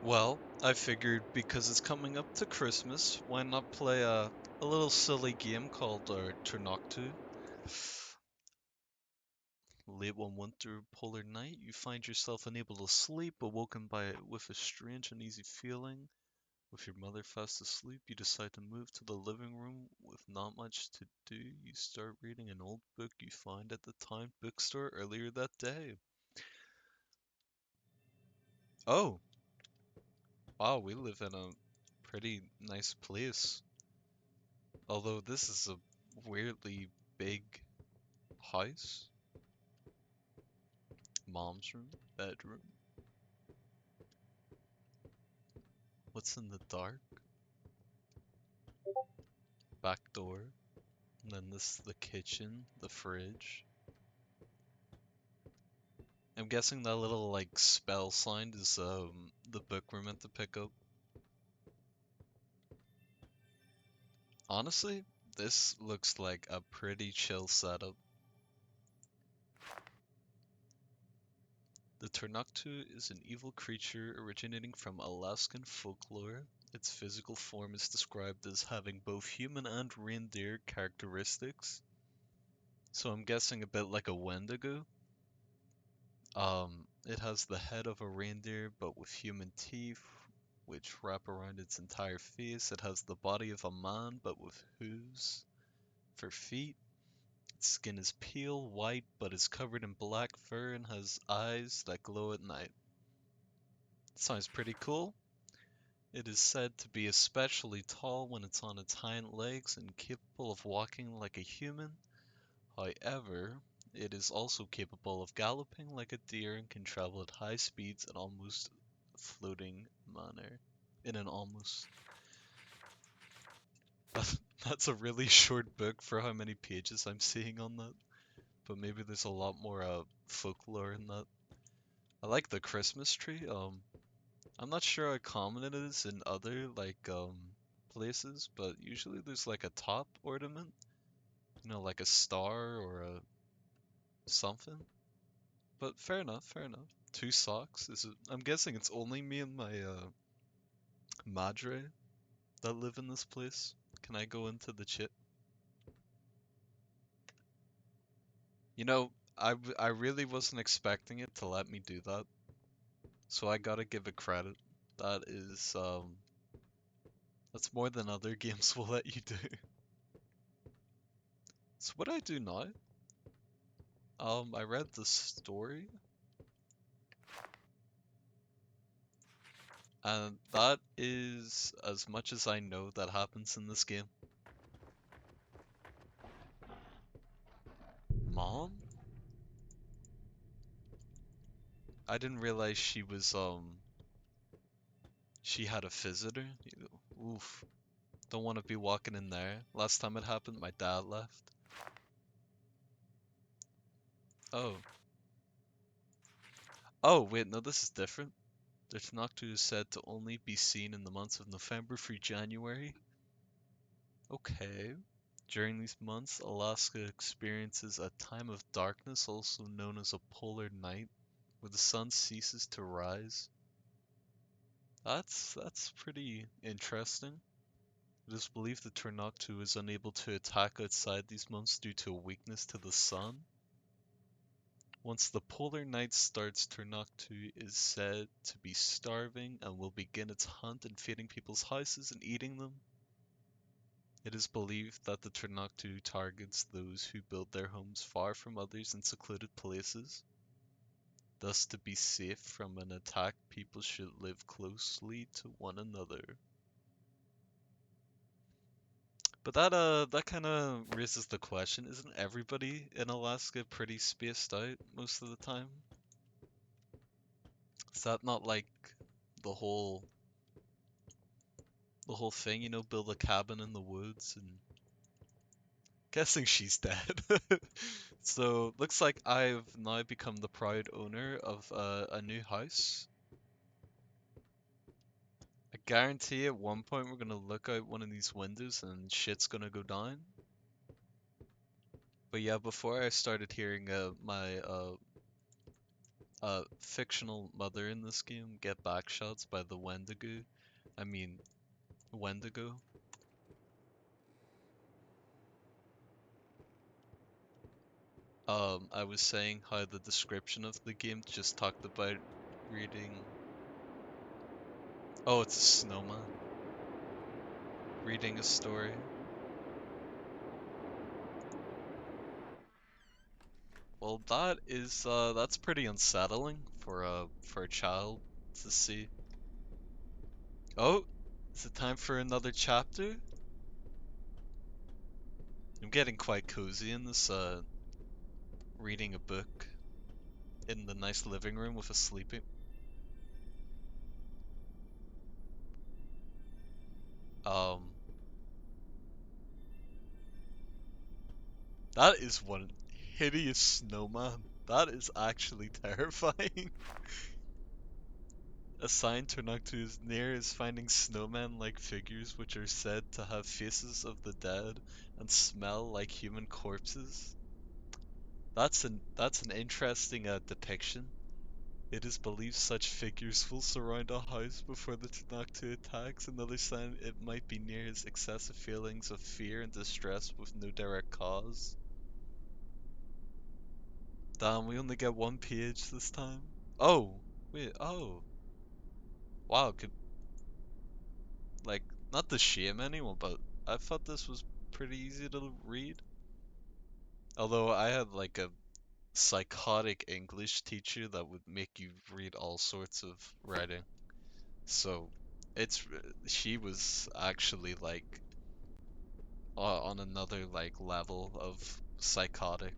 Well, I figured because it's coming up to Christmas, why not play a little silly game called Tornuktu. Late one winter polar night, you find yourself unable to sleep, awoken with a strange uneasy feeling. With your mother fast asleep, you decide to move to the living room. With not much to do, you start reading an old book you find at the town bookstore earlier that day. Oh, wow, we live in a pretty nice place. Although this is a weirdly big house. Mom's room, bedroom. What's in the dark? Back door. And then this is the kitchen, the fridge. I'm guessing that little like spell sign is the book we're meant to pick up. Honestly, this looks like a pretty chill setup. The Tornuktu is an evil creature originating from Alaskan folklore. Its physical form is described as having both human and reindeer characteristics. So I'm guessing a bit like a Wendigo. It has the head of a reindeer, but with human teeth, which wrap around its entire face. It has the body of a man, but with hooves for feet. Its skin is pale white, but is covered in black fur and has eyes that glow at night. Sounds pretty cool. It is said to be especially tall when it's on its hind legs and capable of walking like a human. However, it is also capable of galloping like a deer and can travel at high speeds in almost floating manner. In an almost. That's a really short book for how many pages I'm seeing on that. But maybe there's a lot more folklore in that. I like the Christmas tree. I'm not sure how common it is in other places, but usually there's like a top ornament, like a star or a something. But fair enough, fair enough. Two socks. I'm guessing it's only me and my madre that live in this place. Can I go into the chit? I really wasn't expecting it to let me do that, so I gotta give it credit. That is that's more than other games will let you do. So what do I do now? I read the story, and that is as much as I know that happens in this game. Mom? I didn't realize she had a visitor. Oof. Don't want to be walking in there. Last time it happened, my dad left. Oh. Oh, wait, no, this is different. The Tornuktu is said to only be seen in the months of November through January. Okay. During these months, Alaska experiences a time of darkness, also known as a polar night, where the sun ceases to rise. That's pretty interesting. It is believed the Tornuktu is unable to attack outside these months due to a weakness to the sun. Once the polar night starts, Tornuktu is said to be starving and will begin its hunt, invading people's houses and eating them. It is believed that the Tornuktu targets those who build their homes far from others in secluded places. Thus, to be safe from an attack, people should live closely to one another. But that kind of raises the question, isn't everybody in Alaska pretty spaced out most of the time? Is that not like the whole the whole thing, build a cabin in the woods and guessing she's dead. So looks like I've now become the proud owner of a new house. I guarantee at one point we're gonna look out one of these windows and shit's gonna go down. But yeah, before I started hearing my fictional mother in this game get backshots by the Wendigo. I mean, Wendigo. I was saying how the description of the game just talked about reading. Oh, it's a snowman. Reading a story. Well, that's pretty unsettling for a child to see. Oh, is it time for another chapter? I'm getting quite cozy in this reading a book in the nice living room with a sleeping. Um, that is one hideous snowman. That is actually terrifying. A sign Tornuktu is near is finding snowman-like figures which are said to have faces of the dead and smell like human corpses. That's an interesting depiction. It is believed such figures will surround a house before the Tornuktu attacks. Another sign it might be near is excessive feelings of fear and distress with no direct cause. Damn, we only get one page this time. Oh, wait, oh. Wow, could, like, not to shame anyone, but I thought this was pretty easy to read. Although I had like a psychotic English teacher that would make you read all sorts of writing. So it's she was actually like on another like level of psychotic.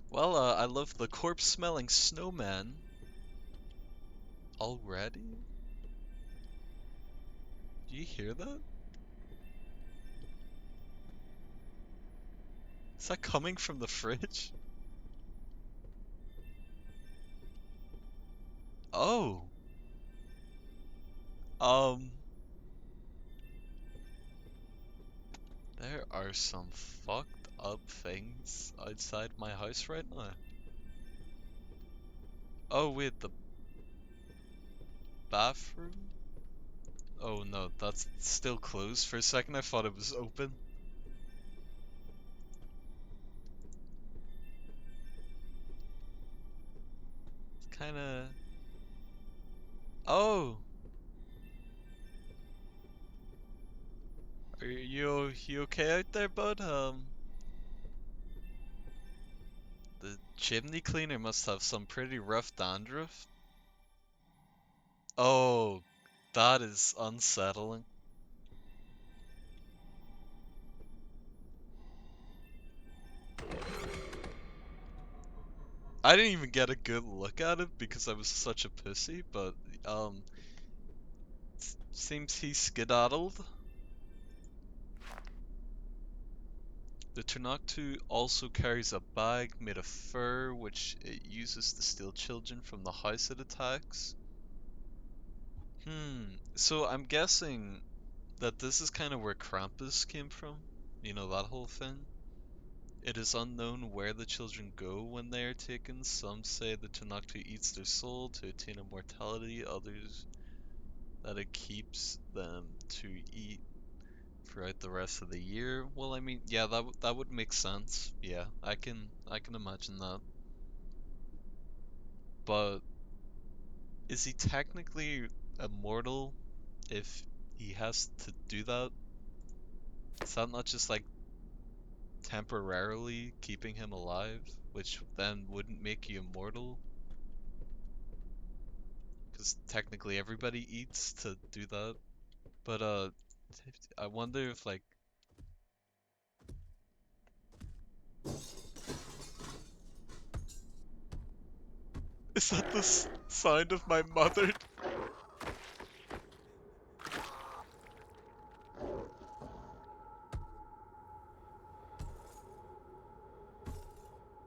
Well, I love the corpse smelling snowman already. Do you hear that? Is that coming from the fridge? Oh, um, there are some fucked up things outside my house right now. Oh wait, the bathroom? Oh no, that's still closed. For a second I thought it was open. It's kinda... Oh! Are you okay out there, bud? The chimney cleaner must have some pretty rough dandruff. Oh, that is unsettling. I didn't even get a good look at it because I was such a pussy, but um, seems he skedaddled. The Tornuktu also carries a bag made of fur, which it uses to steal children from the house it attacks. So I'm guessing that this is kind of where Krampus came from. You know, that whole thing. It is unknown where the children go when they are taken. Some say the Tornuktu eats their soul to attain immortality, others that it keeps them to eat throughout the rest of the year. Well, I mean, yeah, that would make sense. Yeah, I can imagine that. But is he technically immortal if he has to do that? Is that not just like temporarily keeping him alive, which then wouldn't make you immortal? Because technically everybody eats to do that. But I wonder if like, is that the sound of my mother?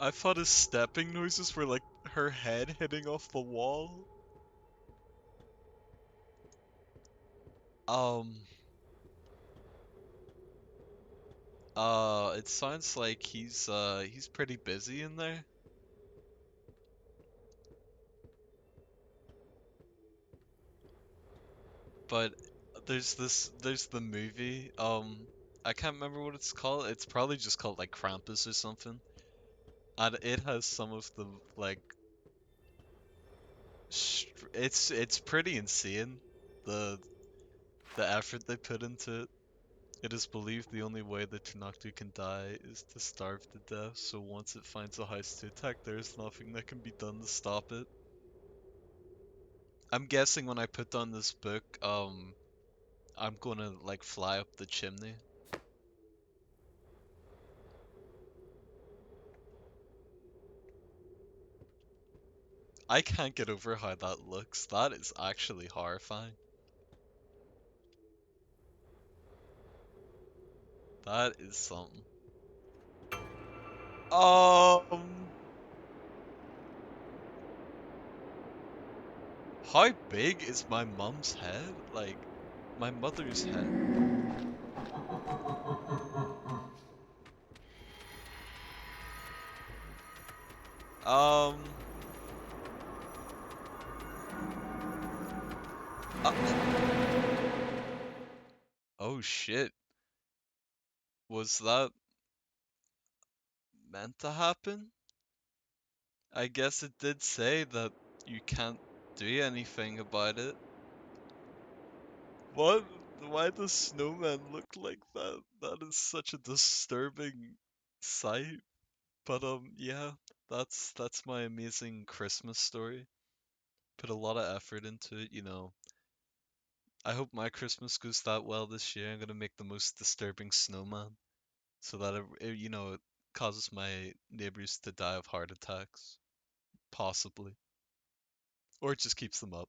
I thought his stepping noises were like her head hitting off the wall. Um, it sounds like he's pretty busy in there. But there's the movie. I can't remember what it's called. It's probably just called like Krampus or something. And it has some of the like it's pretty insane. The the effort they put into it. It is believed the only way the Tornuktu can die is to starve to death, so once it finds a house to attack, there is nothing that can be done to stop it. I'm guessing when I put down this book, I'm gonna like fly up the chimney. I can't get over how that looks. That is actually horrifying. That is something. Um, how big is my mum's head? Like, my mother's head. Um, oh shit. Was that meant to happen? I guess it did say that you can't do anything about it. What? Why does snowman look like that? That is such a disturbing sight. But yeah, that's my amazing Christmas story. Put a lot of effort into it, you know. I hope my Christmas goes that well this year. I'm gonna make the most disturbing snowman so that it causes my neighbors to die of heart attacks, possibly, or it just keeps them up.